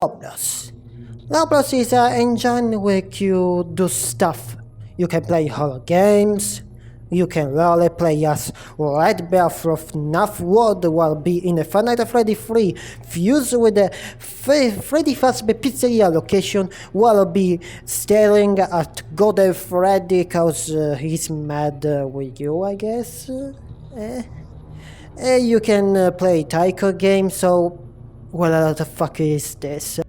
Roblox. Roblox is an engine where you do stuff. You can play horror games, you can role play as Red Bear from FNAF World while be in a Five Nights at Freddy 3 fused with the Freddy Fazbear Pizzeria location while be staring at Golden Freddy cause he's mad with you, I guess. You can play Tycoon game, so what the fuck is this?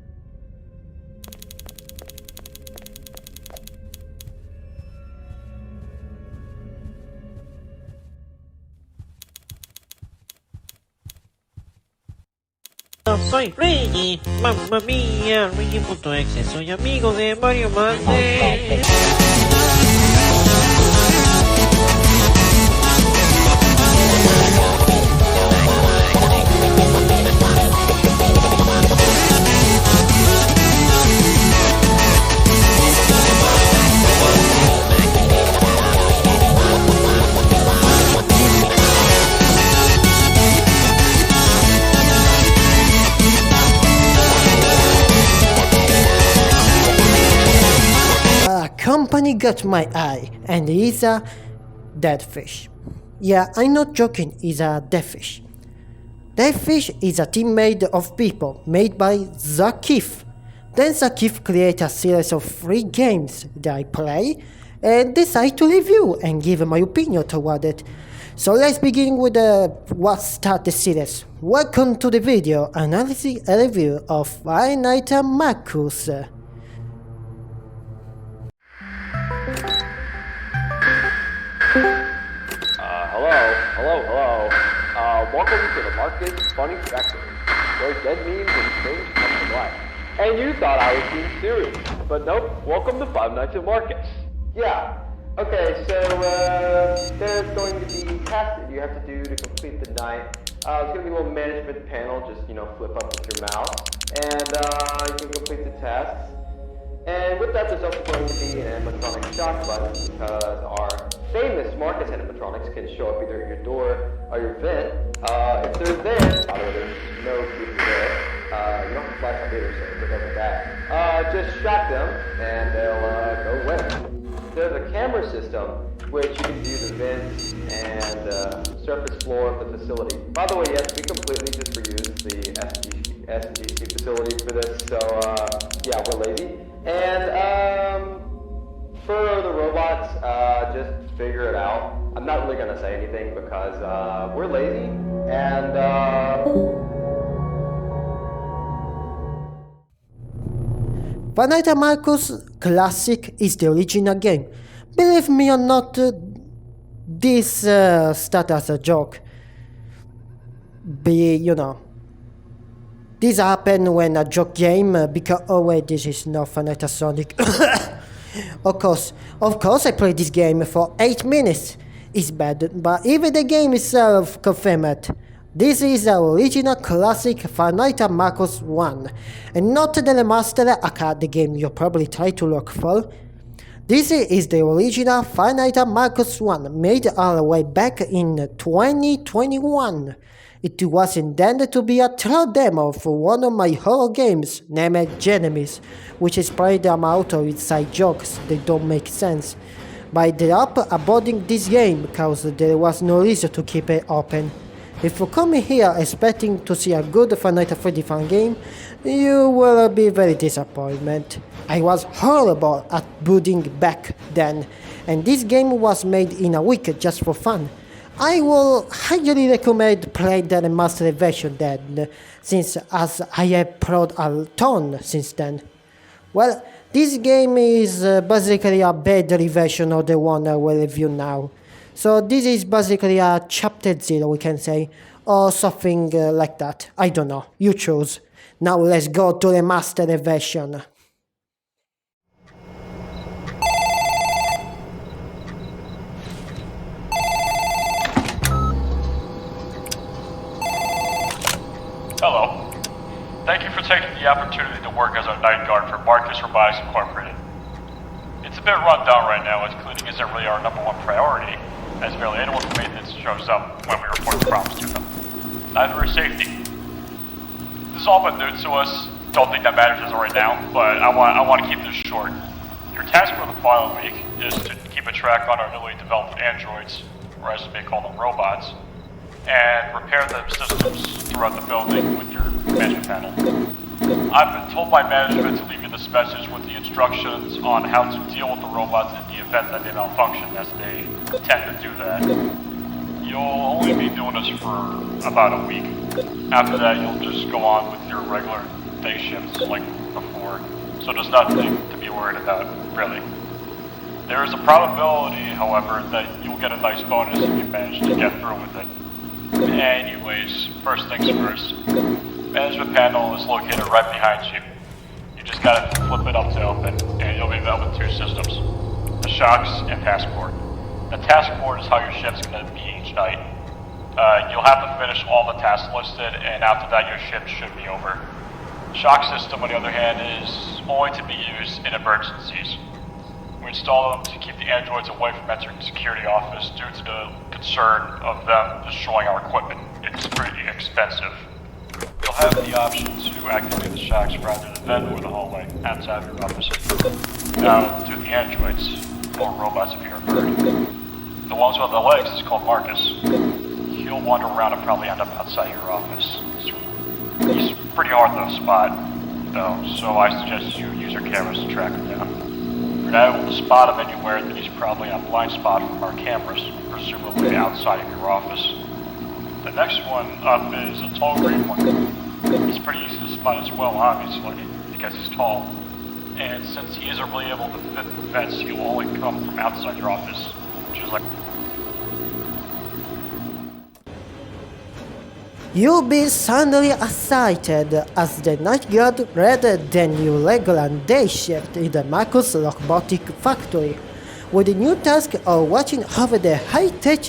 Soy Luigi, mamma mia, Luigi.exe, soy amigo de Mario Master. Company got my eye, and he's a dead fish. Yeah, I'm not joking, he's a dead fish. Dead Fish is a team made of people, made by Zakif. Then Zakif create a series of free games that I play, and decide to review and give my opinion toward it. So let's begin with what start the series. Welcome to the video analysis and review of Five Nights at Marcus. Hello. Welcome to the Marcus Funny Factory, where dead memes and strange come to life. And you thought I was being serious, but nope. Welcome to Five Nights at Marcus. Yeah. Okay, so there's going to be tasks that you have to do to complete the night. It's going to be a little management panel, just, flip up with your mouse, and you can complete the tasks. And with that, there's also going to be an animatronic shock button, because our famous Marcus animatronics can show up either at your door or your vent. If they're there, by the way, there's no people there. You don't have to flash on either, so good luck with that. Just shock them, and they'll go away. There's a camera system, which you can view the vents and surface floor of the facility. By the way, yes, we completely just reused the SGC facility for this, so yeah, we're lazy. And for the robots, just figure it out. I'm not really gonna say anything because we're lazy, and Five Nights at Marcus Classic is the original game. Believe me or not, this started as a joke. This happened when a joke game because oh wait, this is not Five Nights at Sonic. Of course, I played this game for 8 minutes. It's bad, but even the game itself confirmed it. This is the original classic Five Nights at Marcus 1, and not the remastered aka the game you probably try to look for. This is the original Five Nights at Marcus 1, made all the way back in 2021. It was intended to be a trial demo for one of my horror games named Genemies, which is spread them out of inside jokes that don't make sense. But I ended up aborting this game because there was no reason to keep it open. If you come here expecting to see a good Five Nights at Freddy fan game, you will be very disappointed. I was horrible at building back then, and this game was made in a week just for fun. I will highly recommend playing the remastered version then, since as I have played a ton since then. Well, this game is basically a better version of the one I will review now. So this is basically a chapter 0, we can say, or something like that. I don't know, you choose. Now let's go to the mastered version. Hello. Thank you for taking the opportunity to work as our night guard for Marcus Robotics Incorporated. It's a bit run down right now, as cleaning isn't really our #1 priority, as barely anyone from maintenance shows up when we report the problems to them. Neither is safety. This has all been new to us, don't think that matters as of right now, but I want to keep this short. Your task for the following week is to keep a track on our newly developed androids, or as we may call them, robots, and repair the systems throughout the building with your management panel. I've been told by management to leave you this message with the instructions on how to deal with the robots in the event that they malfunction, as they tend to do that. You'll only be doing this for about a week. After that, you'll just go on with your regular day shifts like before, so there's nothing to be worried about, really. There is a probability, however, that you'll get a nice bonus if you manage to get through with it. Anyways, first things first. Management panel is located right behind you. You just gotta flip it up to open, and you'll be met with two systems: the shocks and task board. The task board is how your shift's gonna be each night. You'll have to finish all the tasks listed, and after that your shift should be over. The shock system, on the other hand, is only to be used in emergencies. We install them to keep the androids away from entering the security office due to the concern of them destroying our equipment. It's pretty expensive. You'll have the option to activate the shocks for either the vent or the hallway outside of your office. Now, to the androids, or robots if you're a bird. The ones with the legs is called Marcus. He'll wander around and probably end up outside your office. He's pretty hard to spot, though, so I suggest you use your cameras to track him down. If you're not able to spot him anywhere, then he's probably on blind spot from our cameras, presumably outside of your office. The next one up is a tall green one. He's pretty easy to spot as well, obviously, because he's tall. And since he isn't really able to fit through vents, he will only come from outside your office, which is like... You'll be suddenly excited as the night guard read the new regular day shift in the Marcus Robotic Factory, with the new task of watching over the high-tech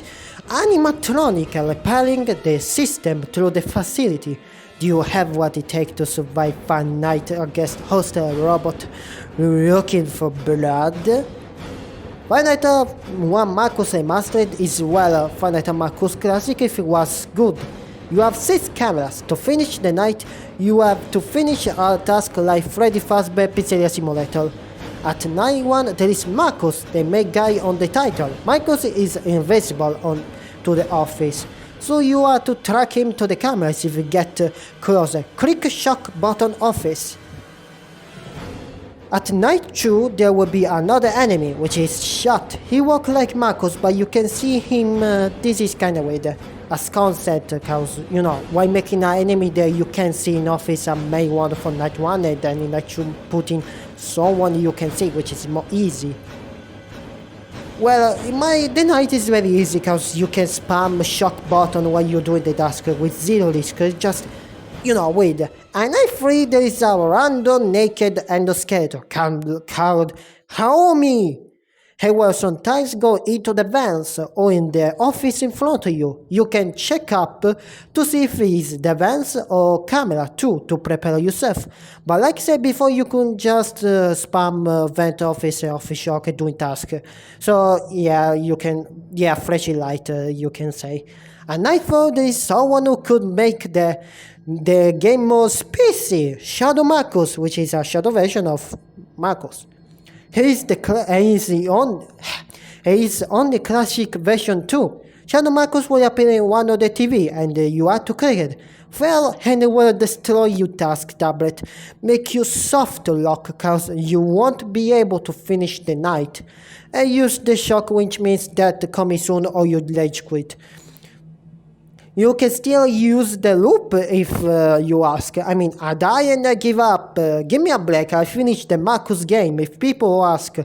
animatronic and repairing the system through the facility. Do you have what it takes to survive one night against hostile robot looking for blood? Five Nights at Marcus Remastered is well, Five Nights at Marcus Classic if it was good. You have 6 cameras. To finish the night, you have to finish a task like Freddy Fazbear Pizzeria Simulator. At night 1, there is Marcus, the main guy on the title. Marcus is invisible to the office, so you are to track him to the cameras if you get closer. Click shock button office. At night 2, there will be another enemy, which is Shot. He walks like Marcus, but you can see him, this is kinda weird. As concept, cause, you know, while making an enemy there, you can see in office a main one for night 1, and then in night 2 putting someone you can see, which is more easy. Well, the night is very easy, cause you can spam shock button while you're doing the task with zero risk, just, you know, wait. And night 3, there is a random naked endoskeleton called Haomi. He will sometimes go into the vents or in the office in front of you. You can check up to see if it's the vents or camera too to prepare yourself. But like I said before, you can just spam vent office shock doing task. So yeah, you can, flashing light you can say. And night 4, there is someone who could make the game more spicy. Shadow Marcus, which is a shadow version of Marcus. He is on the classic version too. Shadow Marcus will appear in one of the TV and you are to click it. Well, and it will destroy your task tablet, make you soft lock cause you won't be able to finish the night. And use the shock, which means that coming soon or you rage quit. You can still use the loop if you ask. I mean, I die and I give up. Give me a break, I finished the Marcus game if people ask.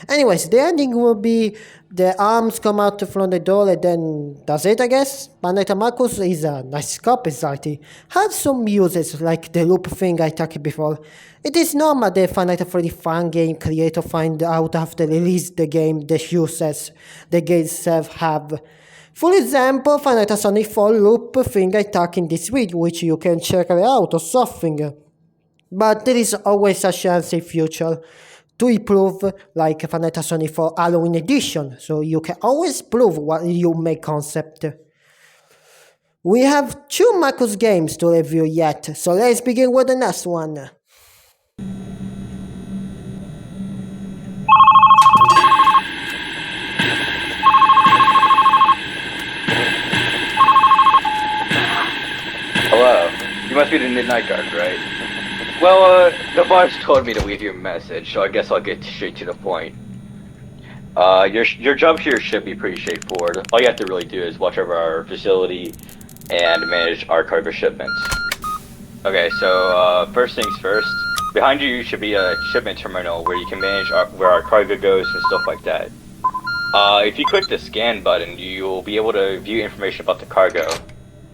Anyways, the ending will be the arms come out from the door and then that's it, I guess. Five Nights at Marcus is a nice copy slightly. Has some uses like the loop thing I talked before. It is normal the Five Nights at Freddy fan game creator find out after release the game the uses the game itself have. For example, Five Nights at Sonic 4 loop thing I talk in this week, which you can check it out or something. But there is always a chance in future to improve, like Five Nights at Sonic 4 Halloween edition, so you can always prove what you make concept. We have 2 Marcus games to review yet, so let's begin with the next one. Hello. You must be the night guard, right? Well, the boss told me to leave you a message, so I guess I'll get straight to the point. Your job here should be pretty straightforward. All you have to really do is watch over our facility and manage our cargo shipments. Okay, so first things first. Behind you should be a shipment terminal where you can manage where our cargo goes and stuff like that. If you click the scan button, you'll be able to view information about the cargo.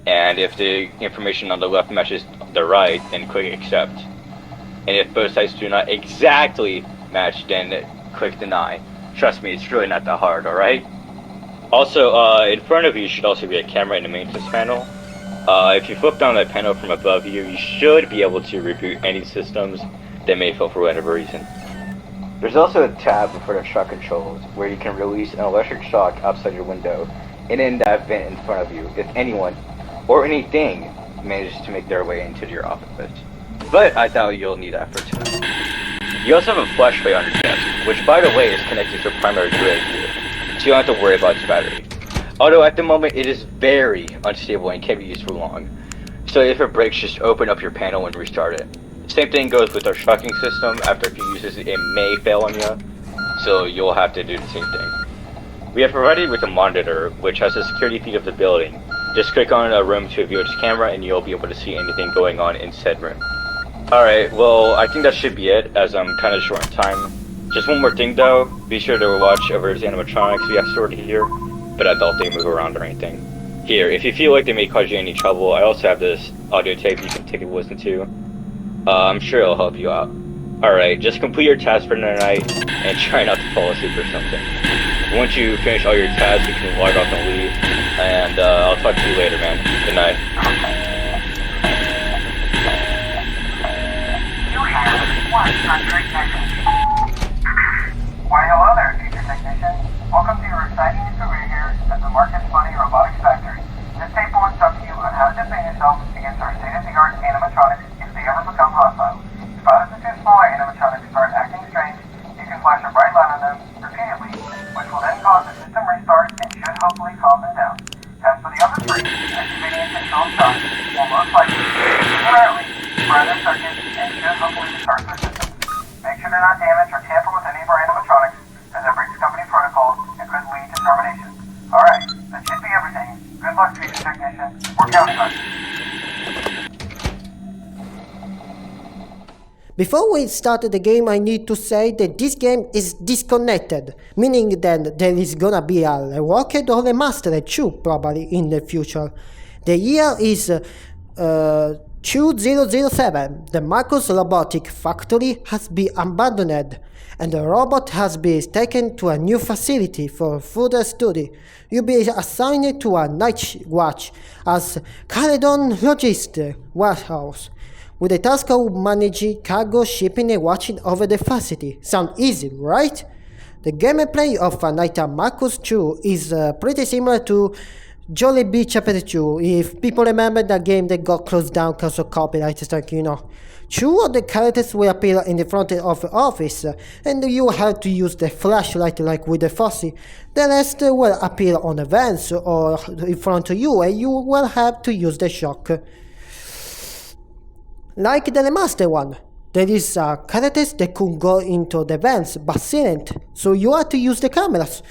And if the information on the left matches the right, then click accept. And if both sides do not exactly match, then click deny. Trust me, it's really not that hard, alright? Also, in front of you should also be a camera in the maintenance panel. If you flip down that panel from above you, you should be able to reboot any systems that may fail for whatever reason. There's also a tab for the shock controls, where you can release an electric shock outside your window, and in that vent in front of you, if anyone, or anything, manages to make their way into your office. But I doubt you'll need that for tonight. You also have a flashlight on your desk, which by the way is connected to a primary grid, so you don't have to worry about its battery. Although at the moment it is very unstable and can't be used for long. So if it breaks, just open up your panel and restart it. Same thing goes with our shocking system. After a few uses it may fail on you, so you'll have to do the same thing. We have provided you with a monitor, which has a security feed of the building. Just click on a room to view its camera and you'll be able to see anything going on in said room. Alright, well I think that should be it, as I'm kind of short on time. Just one more thing though, be sure to watch over his animatronics we have stored here, but I doubt they move around or anything. Here, if you feel like they may cause you any trouble, I also have this audio tape you can take a listen to. I'm sure it'll help you out. Alright, just complete your task for the night and try not to fall asleep or something. Once you finish all your tasks, you can log off and leave, and I'll talk to you later, man. Good night. You have 100 seconds. Why hello there, future technician. Welcome to your exciting new career here at the Marcus Funny Robotics Factory. This tape will instruct you on how to defend yourself against our state-of-the-art animatronics if they ever become hostile. If others of the two smaller animatronics start acting strange, you can flash a bright light on them repeatedly, which will then cause the system restart and should hopefully calm them down. As for the other three, activating intentional shocks will most likely, temporarily, fry their circuits and should hopefully restart their systems. Make sure to not damage or tamper with any of our animatronics, as that breaks company protocols and could lead to termination. Alright, that should be everything. Good luck, future technician. We're counting on you. Before we start the game, I need to say that this game is disconnected, meaning that there is gonna be a reworked or remastered too, probably in the future. The year is 2007. The Marcus Robotic Factory has been abandoned, and the robot has been taken to a new facility for further study. You'll be assigned to a night watch as Caledon Logistic Warehouse, with the task of managing cargo, shipping and watching over the facility. Sound easy, right? The gameplay of FNAF Marcus 2 is pretty similar to Jollibee Chapter 2, if people remember that game that got closed down because of copyright strike, you know. Two of the characters will appear in the front of the office, and you have to use the flashlight like with the Fossy. The rest will appear on the vents or in front of you, and you will have to use the shock. Like the remaster one, there is characters that could go into the vents but silent, so you have to use the cameras.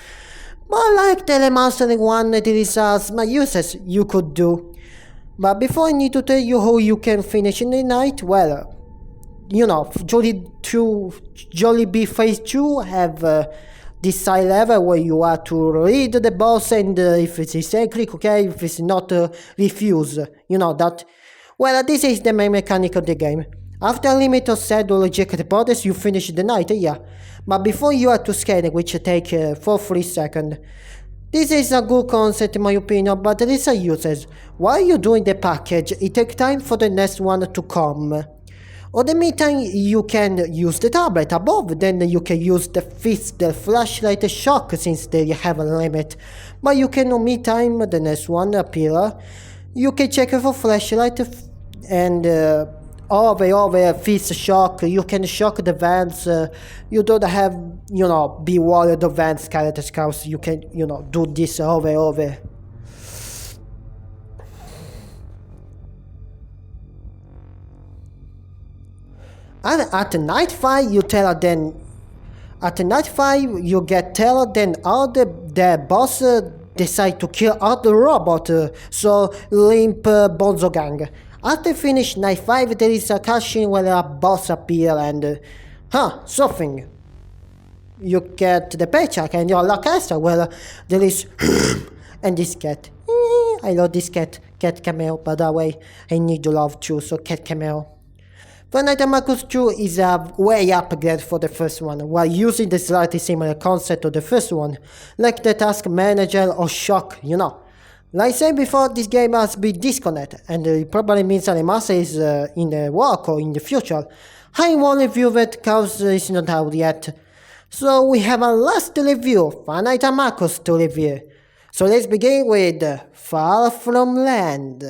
But like the remastered one, there is smart uses you could do. But before I need to tell you how you can finish in the night, well, you know, Jollibee Phase 2 have this side level where you have to read the boss, and if it's a click, okay, if it's not, refuse. You know that. Well, this is the main mechanic of the game. After a limit of set or reject borders, you finish the night, yeah. But before you have to scan, which take for 3 seconds. This is a good concept in my opinion, but there is a uses. While you're doing the package, it takes time for the next one to come. Or the meantime, you can use the tablet above, then you can use the fist, the flashlight, the shock, since they have a limit. But you can, meantime, the next one appear. You can check for flashlight and over fist shock. You can shock the vents. You don't have, you know, be worried of vents characters, cause you can, you know, do this over. And at night 5 you tell her then at night 5 you get tell her then all the boss decide to kill all the robot so limp Bonzo gang. After finish night 5 there is a cutscene where a boss appear and something. You get the paycheck and you're like extra. Well, there is and this cat. I love this cat cameo, by the way. I need to love too, so cat cameo. FNAF Marcus 2 is a way upgrade for the first one, while using the slightly similar concept of the first one, like the task manager or shock, you know. Like I said before, this game has been disconnected, and it probably means a remaster is in the work or in the future. I won't review it cause it's not out yet. So we have a last review, FNAF Marcus to review. So let's begin with Far From Land.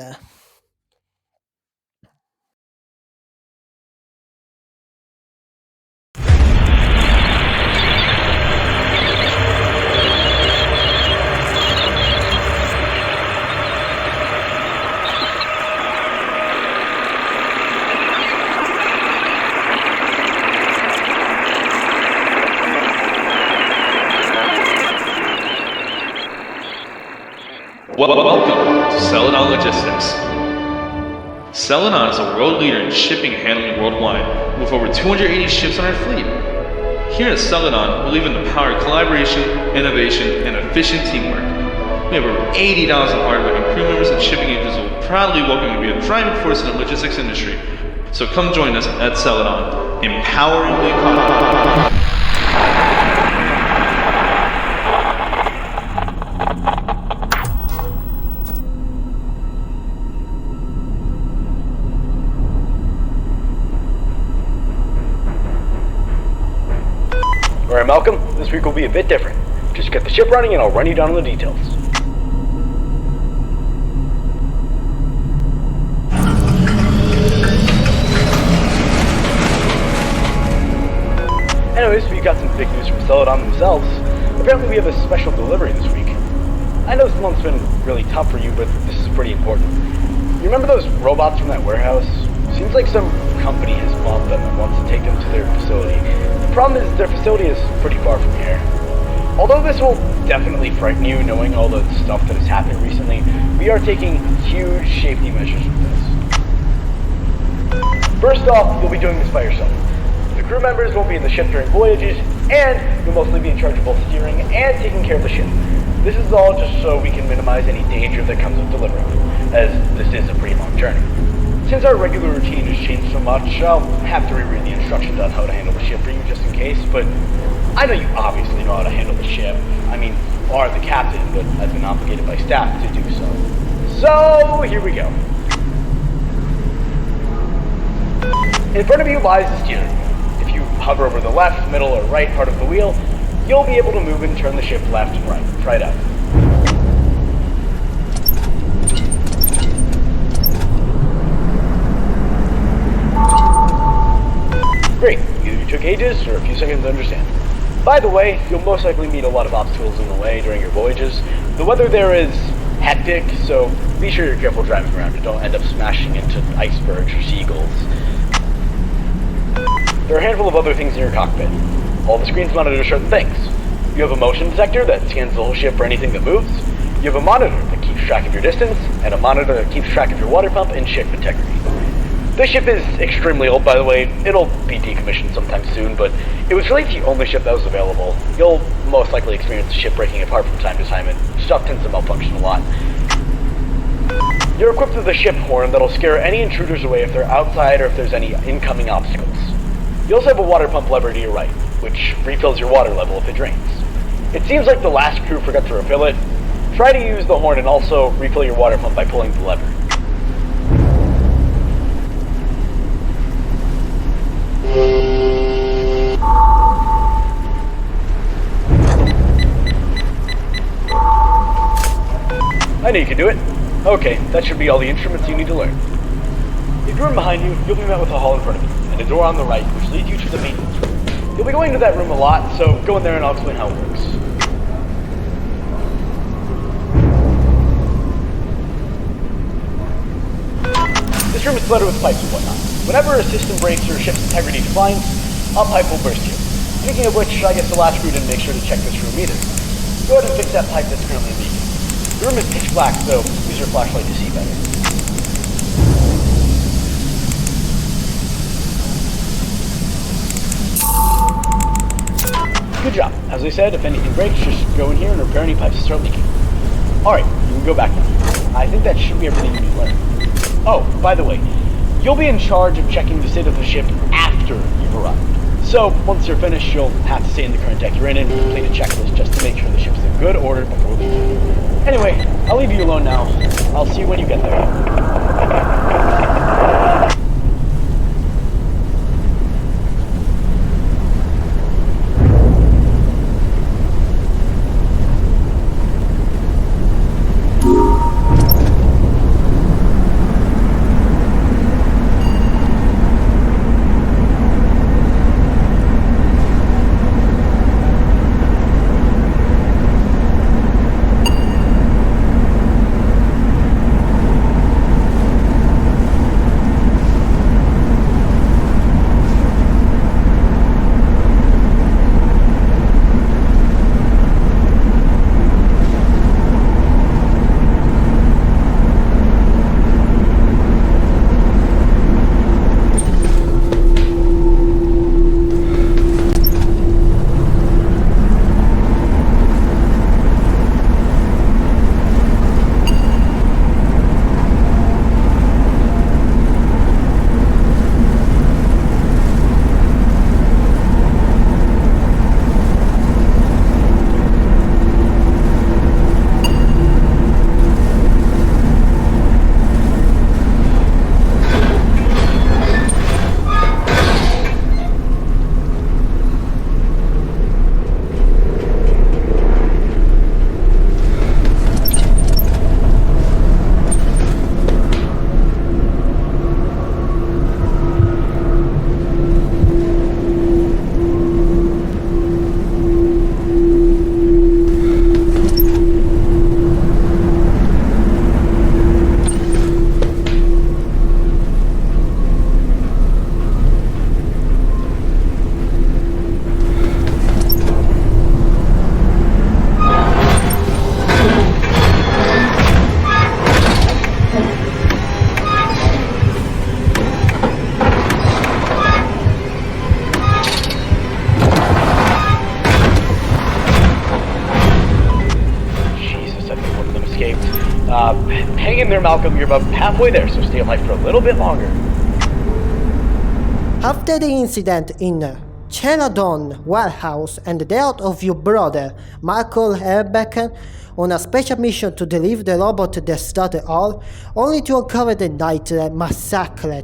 Welcome to Celadon Logistics. Celadon is a world leader in shipping and handling worldwide, with over 280 ships on our fleet. Here at Celadon, we believe in the power of collaboration, innovation, and efficient teamwork. We have over 80,000 hardworking crew members and shipping agents who will proudly welcome you to be a driving force in the logistics industry. So come join us at Celadon, empowering the economy. Alright, Malcolm, this week will be a bit different. Just get the ship running and I'll run you down on the details. Anyways, we got some big news from Celadon themselves. Apparently we have a special delivery this week. I know this month's been really tough for you, but this is pretty important. You remember those robots from that warehouse? Seems like some company has bought them and wants to take them to their facility. The problem is their facility is pretty far from here. Although this will definitely frighten you knowing all the stuff that has happened recently, we are taking huge safety measures with this. First off, you'll be doing this by yourself. The crew members won't be in the ship during voyages, and you'll mostly be in charge of both steering and taking care of the ship. This is all just so we can minimize any danger that comes with delivery, as this is a pretty long journey. Since our regular routine has changed so much, I'll have to reread the instructions on how to handle the ship for you just in case, but I know you obviously know how to handle the ship. I mean, you are the captain, but I've been obligated by staff to do so. So, here we go. In front of you lies the steering wheel. If you hover over the left, middle, or right part of the wheel, you'll be able to move and turn the ship left and right. Try it out. Great, either you took ages or a few seconds to understand. By the way, you'll most likely meet a lot of obstacles in the way during your voyages. The weather there is hectic, so be sure you're careful driving around and don't end up smashing into icebergs or seagulls. There are a handful of other things in your cockpit. All the screens monitor certain things. You have a motion detector that scans the whole ship for anything that moves. You have a monitor that keeps track of your distance, and a monitor that keeps track of your water pump and ship integrity. This ship is extremely old, by the way. It'll be decommissioned sometime soon, but it was really the only ship that was available. You'll most likely experience the ship breaking apart from time to time, and stuff tends to malfunction a lot. You're equipped with a ship horn that'll scare any intruders away if they're outside or if there's any incoming obstacles. You also have a water pump lever to your right, which refills your water level if it drains. It seems like the last crew forgot to refill it. Try to use the horn and also refill your water pump by pulling the lever. I know you can do it. Okay, that should be all the instruments you need to learn. If you run behind you, you'll be met with a hall in front of you, and a door on the right, which leads you to the maintenance room. You'll be going to that room a lot, so go in there and I'll explain how it works. This room is cluttered with pipes and whatnot. Whenever a system breaks or ship's integrity declines, a pipe will burst here. Speaking of which, I guess the last crew didn't make sure to check this room either. Go ahead and fix that pipe that's currently leaking. The room is pitch black, so use your flashlight to see better. Good job. As I said, if anything breaks, just go in here and repair any pipes that start leaking. Alright, you can go back now. I think that should be everything you need to learn. Oh, by the way, you'll be in charge of checking the state of the ship after you've arrived. So, once you're finished, you'll have to stay in the current deck you're in and complete a checklist just to make sure the ship's in good order before leaving. Anyway, I'll leave you alone now. I'll see you when you get there. Hang in there, Malcolm. You're about halfway there, so stay alive for a little bit longer. After the incident in Celadon warehouse and the death of your brother, Michael Herbeck, on a special mission to deliver the robot that started all, only to uncover the night massacre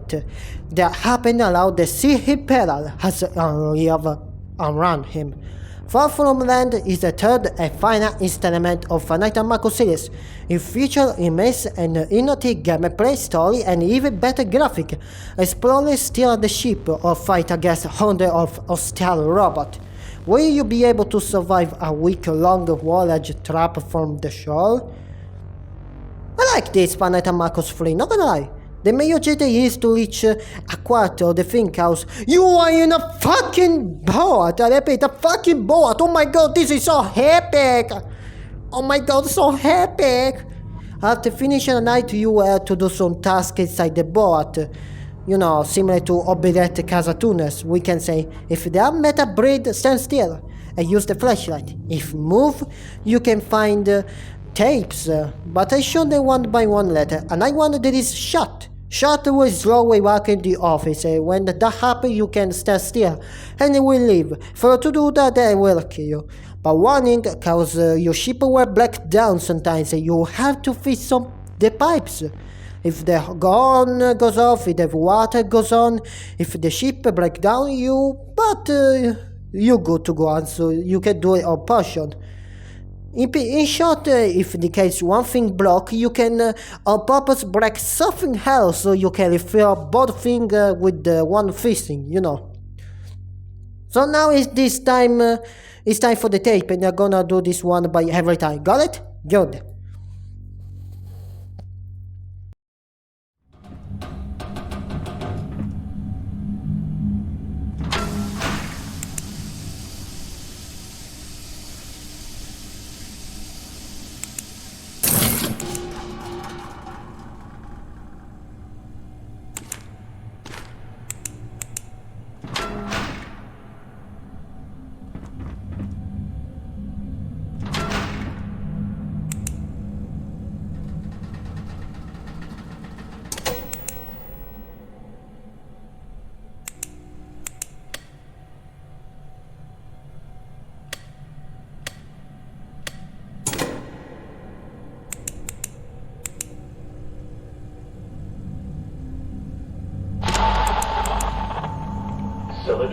that happened around the sea peril has around him. Far From Land is the third and final installment of FNAF Marco series. It features immense and innovative gameplay, story, and even better graphics. Explorers steal the ship or fight against hundreds of hostile robots. Will you be able to survive a week-long voyage trap from the shore? I like this FNAF Marcos 3, not gonna lie. The main objective is to reach a quarter of the think house. You are in a fucking boat! I repeat, a fucking boat! Oh my god, this is so epic! Oh my god, so epic! After finishing the night, you have to do some tasks inside the boat. You know, similar to Oberette Casatunes, we can say, if they are metal breed, stand still and use the flashlight. If move, you can find tapes, but I show them one by one later, and I want that is shut. Shut will slowly walk in the office, when that happens you can stand still, and it will leave. For to do that, they will kill you. But warning, cause your ship will break down sometimes, you have to fix the pipes. If the gun goes off, if the water goes on, if the ship breaks down, you good to go on, so you can do it on portion. In short, if in case one thing broke, you can on purpose break something else so you can refill both things with one fixing, you know. So now it's time for the tape, and you're gonna do this one by every time. Got it? Good.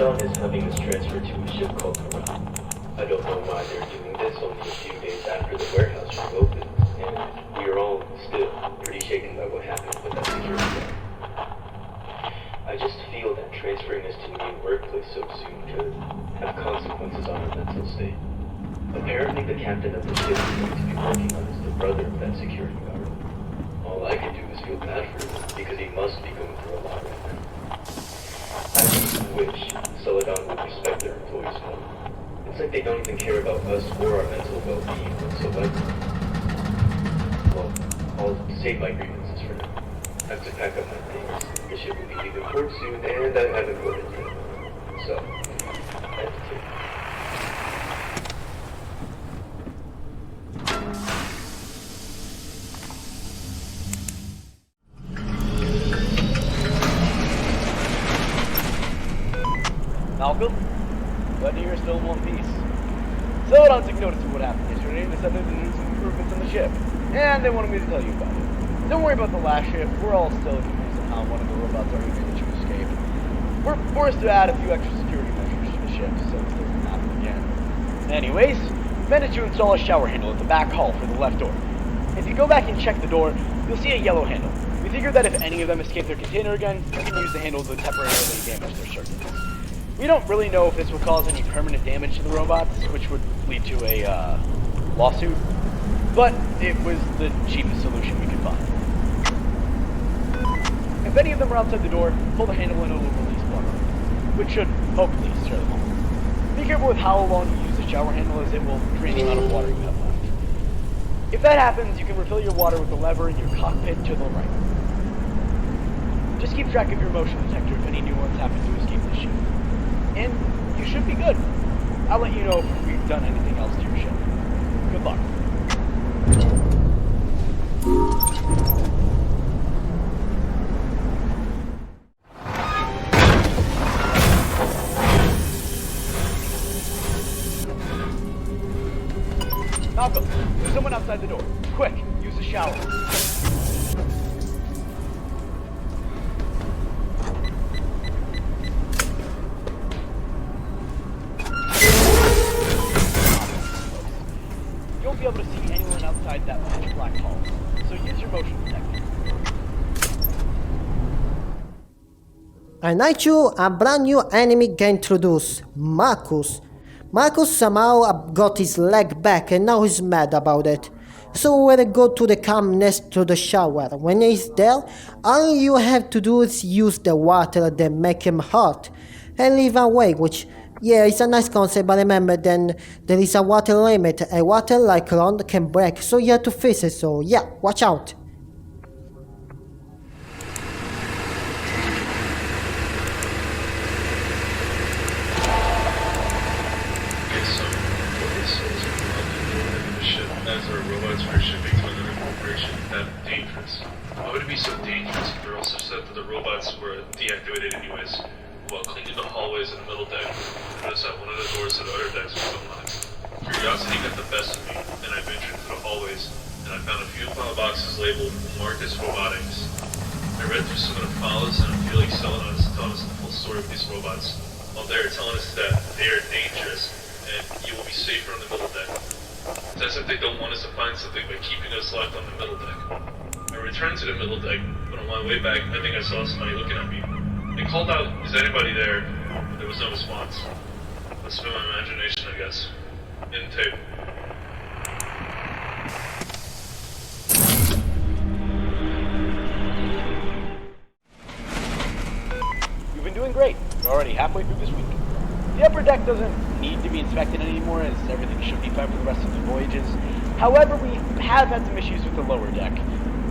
Celadon is having us transferred to a ship called Quran. I don't know why they're doing this only a few days after the warehouse reopened, and we are all still pretty shaken by what happened with that security guard. I just feel that transferring us to a new workplace so soon could have consequences on our mental state. Apparently the captain of the ship is going to be working on as the brother of that security guard. All I can do is feel bad for him, because he must be going through a lot right now. I just wish Celadon would respect their employees more. It's like they don't even care about us or our mental well-being whatsoever. Well, I'll save my grievances for now. I have to pack up my things. The ship will be leaving port soon, and I haven't voted yet. So, I have to take it. Malcolm? Glad to hear you're still in one piece. Celadon took notice of what happened yesterday and decided to do some improvements on the ship. And they wanted me to tell you about it. Don't worry about the last ship. We're all still confused on how one of the robots already managed to escape. We're forced to add a few extra security measures to the ship so it doesn't happen again. Anyways, managed to install a shower handle at the back hall for the left door. If you go back and check the door, you'll see a yellow handle. We figured that if any of them escape their container again, we can use the handle to temporarily damage their circuits. We don't really know if this will cause any permanent damage to the robots, which would lead to a lawsuit, but it was the cheapest solution we could find. If any of them are outside the door, pull the handle and it will release water, which should hopefully scare them off. Be careful with how long you use the shower handle, as it will drain the amount of water you have left. If that happens, you can refill your water with the lever in your cockpit to the right. Just keep track of your motion detector if any new ones happen to escape the ship. And you should be good. I'll let you know if we've done anything else to your ship. Good luck. Malcolm, there's someone outside the door. Quick, use the shower. Be able to see anyone outside that pitch black hall, so use your motion detector. And night you, a brand new enemy get introduced, Marcus. Marcus somehow got his leg back and now he's mad about it. So we'll go to the camp next to the shower. When he's there, all you have to do is use the water that make him hot and leave away, which, yeah, it's a nice concept, but remember then there is a water limit. A water like Ron can break, so you have to fix it, so yeah, watch out. As our robots for shipping to another corporation, that's dangerous. Why would it be so dangerous if they're also said that the robots were deactivated anyways? While cleaning the hallways in the middle deck, I noticed that one of the doors to the other decks was unlocked. Curiosity got the best of me, and I ventured into the hallways, and I found a few file boxes labeled Marcus Robotics. I read through some of the files, and I feel like Celadon is telling us the full story of these robots, while they're telling us that they are dangerous, and you will be safer on the middle deck. It's as if they don't want us to find something by keeping us locked on the middle deck. I returned to the middle deck, but on my way back, I think I saw somebody looking at me. I called out, "Is anybody there?" But there was no response. Must have been my imagination, I guess. In tape. You've been doing great. You're already halfway through this week. The upper deck doesn't need to be inspected anymore, as everything should be fine for the rest of the voyages. However, we have had some issues with the lower deck.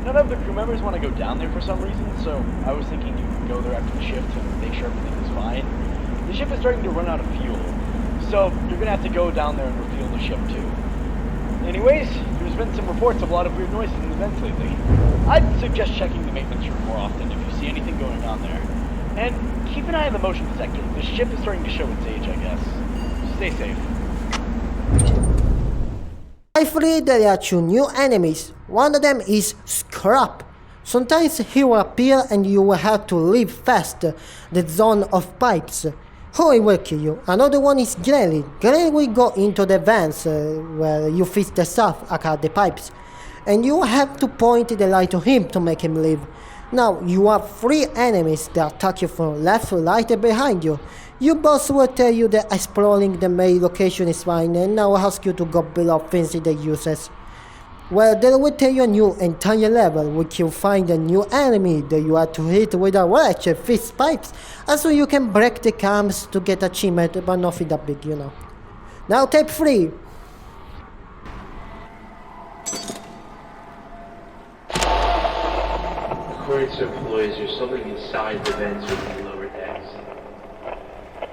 None of the crew members want to go down there for some reason, so I was thinking you could go there after the shift to make sure everything is fine. The ship is starting to run out of fuel, so you're going to have to go down there and refuel the ship too. Anyways, there's been some reports of a lot of weird noises in the vents lately. I'd suggest checking the maintenance room more often if you see anything going on there. And keep an eye on the motion detector. The ship is starting to show its age, I guess. Stay safe. Thankfully, there are two new enemies. One of them is Scrap. Sometimes he will appear and you will have to leave fast the zone of pipes. Oh, I will kill you. Another one is Grelly. Grelly will go into the vents where you fix the stuff, aka the pipes. And you have to point the light to him to make him leave. Now, you have 3 enemies that attack you from left, right, and behind you. Your boss will tell you that exploring the main location is fine and now ask you to go below things that uses. Well, they will tell you a new entire level, which you find a new enemy that you have to hit with a wrench and fix pipes, and so you can break the cams to get achievement, but nothing that big, you know. Now tape 3. According to employees, there's something inside the vents within the lower decks.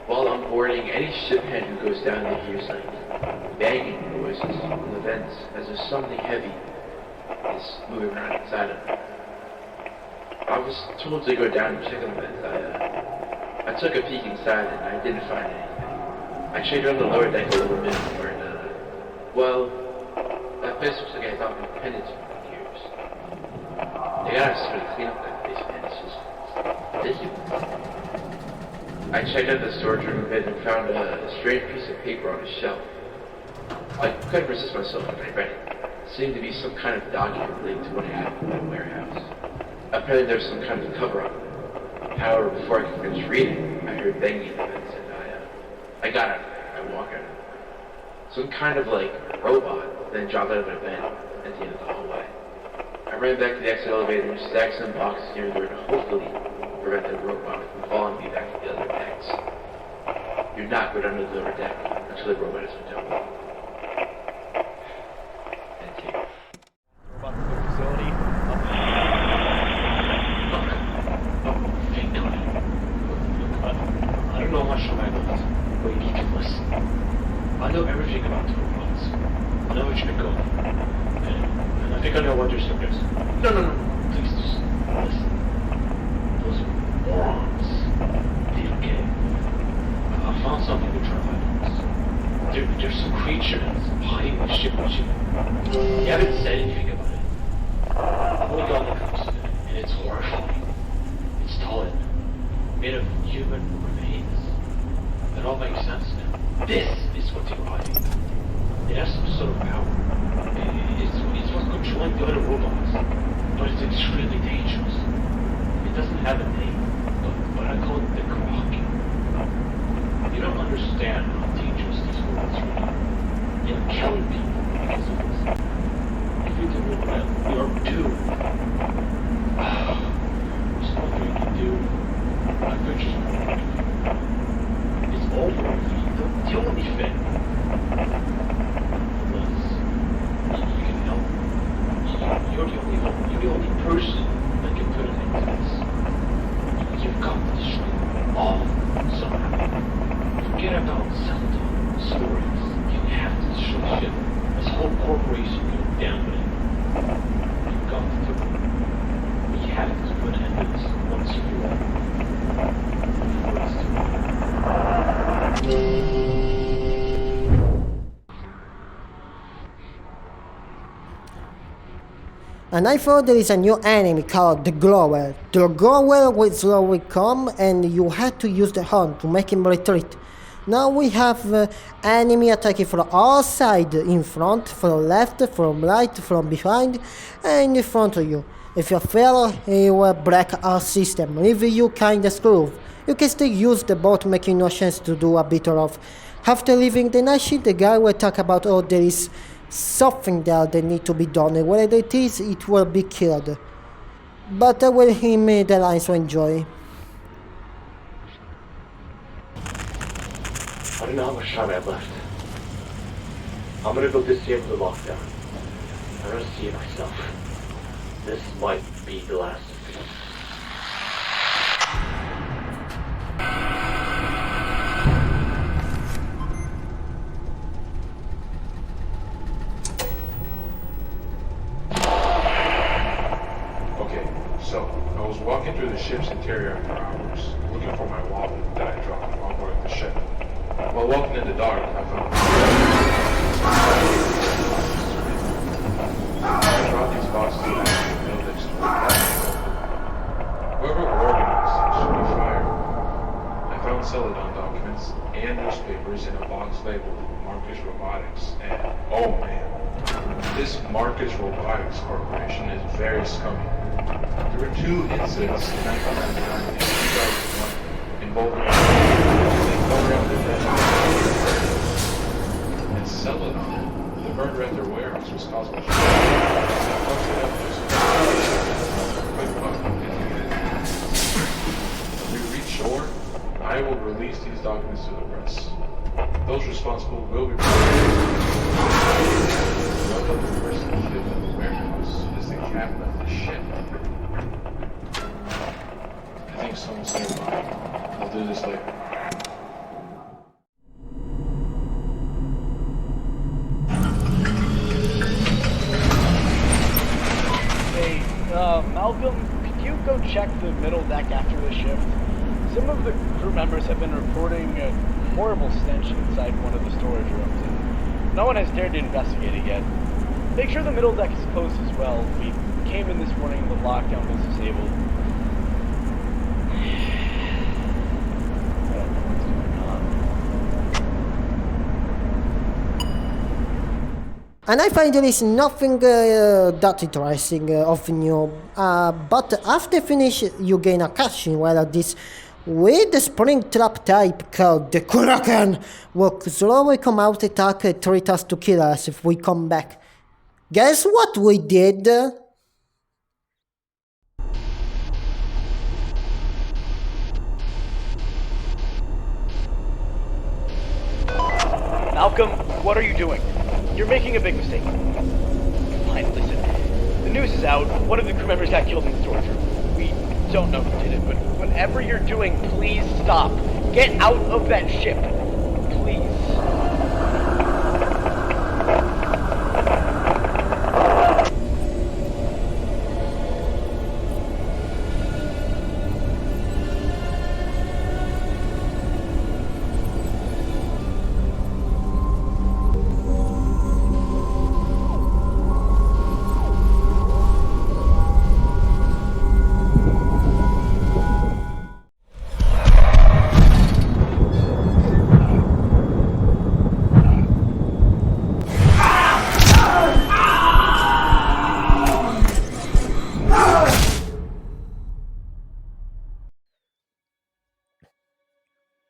While I'm boarding, any ship head who goes down to hear like banging noises in the vents as if something heavy is moving around inside of them. I was told to go down and check on the vents. I took a peek inside and I didn't find anything. I checked on the lower deck a little bit more and well, that place looks like I thought been pendant for years. They gotta sort of clean up that basement. It's just ridiculous. I checked out the storage room a bit and found a strange piece of paper on a shelf. I couldn't resist myself when I read it. It seemed to be some kind of document related to what happened in that warehouse. Apparently there was some kind of cover-up. However, before I could finish reading, I heard banging in the vents and I got out. I walked out. Some kind of like robot then dropped out of a vent at the end of the hallway. I ran back to the exit elevator and stacked some boxes near the door to hopefully prevent the robot from following me back to the other decks. You're not going under the lower deck until the robot has been dealt with. Thank you. About the facility. Thank God. I don't know much about this, but you need to listen. I know everything about the robots. I know what you're going. And I think I know what your subject is. No. Please just listen. Those morons. They don't get it. I found something to try items. There's some creature that's hiding the ship with you. You haven't said anything about it. I've only got the comes to it, and it's horrifying. It's tall and made of human remains. It all makes sense now. This is what you're hiding. It has some sort of power. It's what's controlling the other robots. But it's extremely dangerous. It doesn't have a name, but I call it the Grok. You don't understand how dangerous these robots are. They're killing people because of this. If you do it well, you're doomed. There's nothing you can do. I could just it's over. Don't do anything. Unless you can help. You're the only one. You're the only person that can put an end to this. You've got to destroy them all somehow. Forget about Zelda stories. You have to destroy the ship. This whole corporation goes down with it. You've got to do it. We have to put an end to this once and for all. Before it's too late. And I thought there is a new enemy called the Grower. The Grower will slowly come and you have to use the horn to make him retreat. Now we have enemy attacking from all sides, in front, from left, from right, from behind, and in front of you. If you fail, he will break our system, leaving you kinda screwed. You can still use the boat, making no chance to do a bit of. After leaving the night shift, the guy will talk about there is something there that need to be done, and whatever it is, it will be killed. But I will him the lines to enjoy. I don't know how much time I have left. I'm gonna go disable the lockdown. I'm gonna see it myself. This might be the last of it. Okay, so I was walking through the ship's interior after hours, looking for my wallet that I dropped on board the ship. While walking in the dark, I found I brought these boxes to the buildings to look at. Whoever organized it should be fired. I found Celadon documents documents and newspapers in a box labeled Marcus Robotics, and oh man, this Marcus Robotics Corporation is very scummy. There were 2 incidents in 1999 and 2001 involving cover-up and Celadon. The murder at their warehouse was caused by when we reach shore, I will release these documents to the press. Those responsible will be the other person who lived in the warehouse is the captain of the ship. I think someone's nearby. I'll do this later. Malcolm, could you go check the middle deck after the shift? Some of the crew members have been reporting a horrible stench inside one of the storage rooms, and no one has dared to investigate it yet. Make sure the middle deck is closed as well. We came in this morning and the lockdown was disabled. I don't know what's going on. And I find there is nothing that interesting of new, but after finish you gain a cutscene where this with the spring trap type called the Kraken will slowly come out, attack, and treat us to kill us if we come back. Guess what we did? Malcolm, what are you doing? You're making a big mistake. Fine, listen. The news is out. One of the crew members got killed in the storage room. We don't know who did it, but whatever you're doing, please stop. Get out of that ship. Please.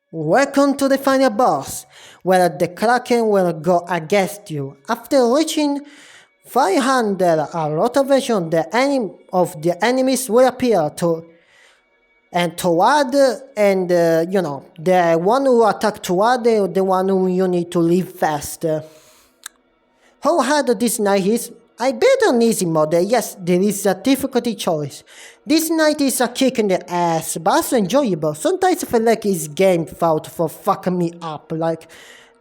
Welcome to the final boss, where the Kraken will go against you. After reaching 500, a lot of versions of the enemies will appear toward, the one who attack toward the one who you need to leave fast. How hard this night is? I bet on easy mode, yes, there is a difficulty choice. This night is a kick in the ass, but also enjoyable. Sometimes I feel like this game fought for fucking me up, like,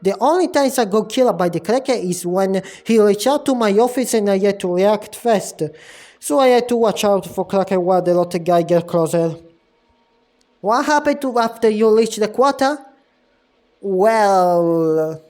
the only times I got killed by the Kraken is when he reached out to my office and I had to react fast. So I had to watch out for Kraken while the little guy get closer. What happened to after you reach the quarter? Well...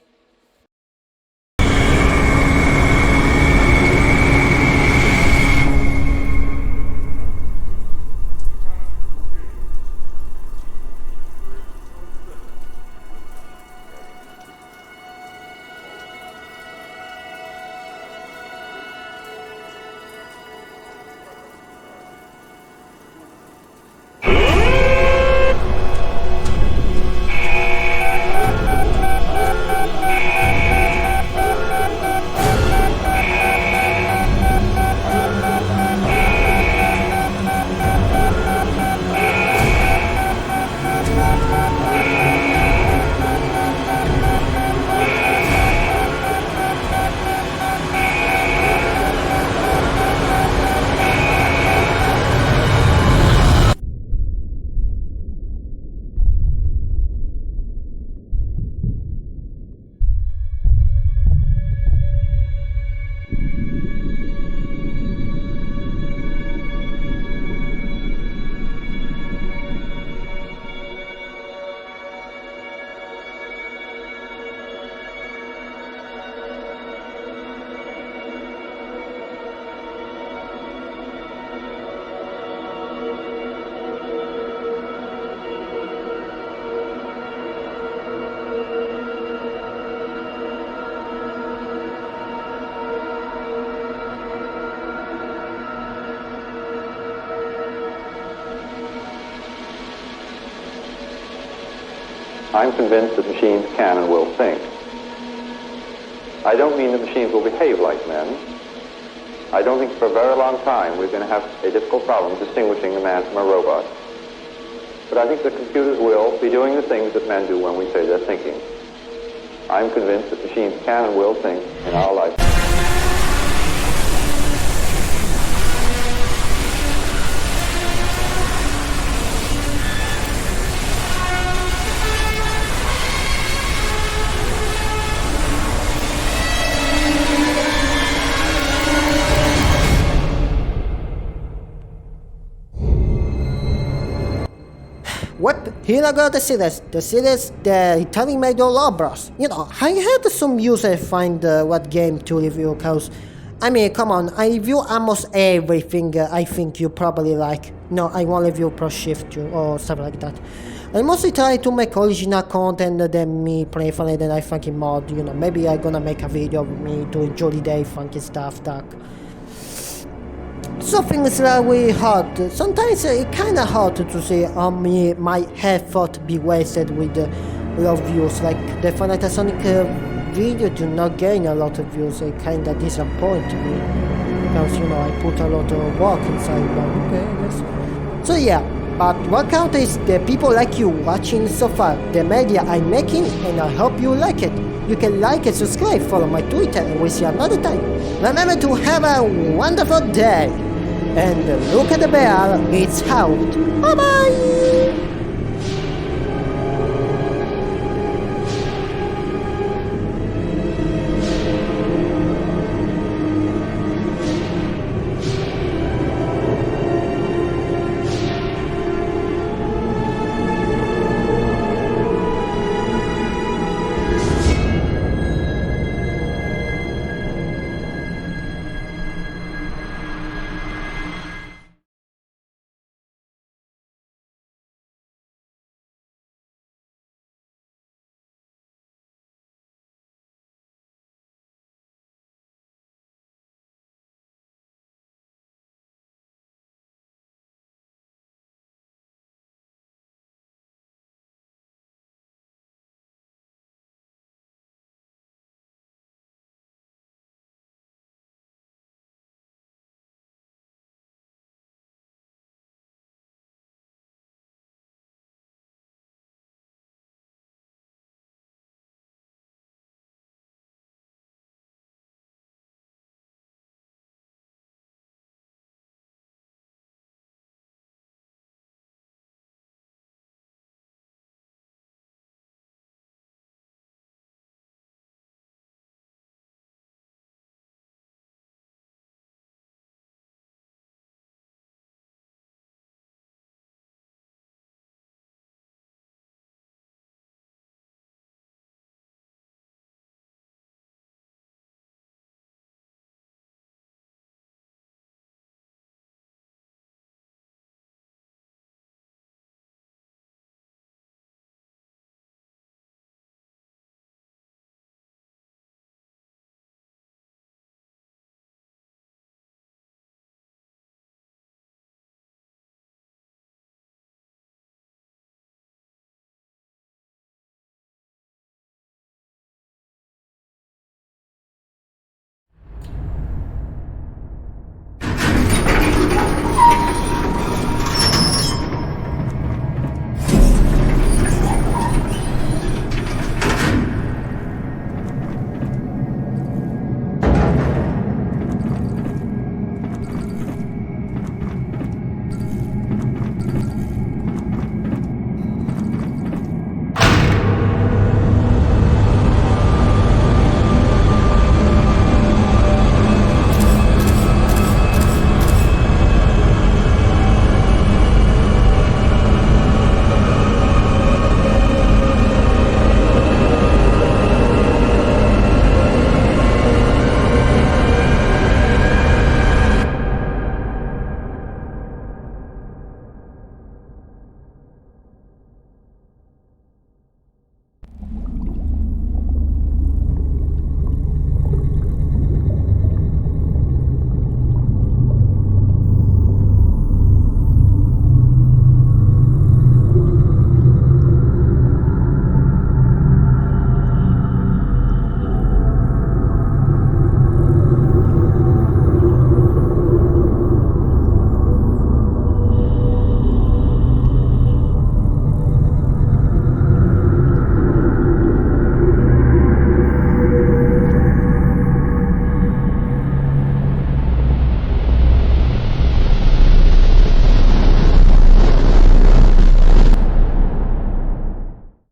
I'm convinced that machines can and will think. I don't mean that machines will behave like men. I don't think for a very long time we're going to have a difficult problem distinguishing a man from a robot. But I think that computers will be doing the things that men do when we say they're thinking. I'm convinced that machines can and will think in our lifetime. What? Here I got the series. The series, the Italian made all Roblox. You know, I had some users find what game to review, cause, I mean, come on, I review almost everything I think you probably like. No, I won't review Pro Shift or stuff like that. I mostly try to make original content than me play funny than I funky mod, you know, maybe I'm gonna make a video of me doing jolly day funky stuff, that. So things are really hard. Sometimes it's kinda hard to see how my effort be wasted with low views. Like the FNAF Sonic video do not gain a lot of views. It kinda disappoint me because you know I put a lot of work inside. But okay, yes. So yeah, but what counts is the people like you watching so far, the media I'm making, and I hope you like it. You can like and subscribe, follow my Twitter, and we'll see you another time. Remember to have a wonderful day. And look at the bell, it's out. Bye bye!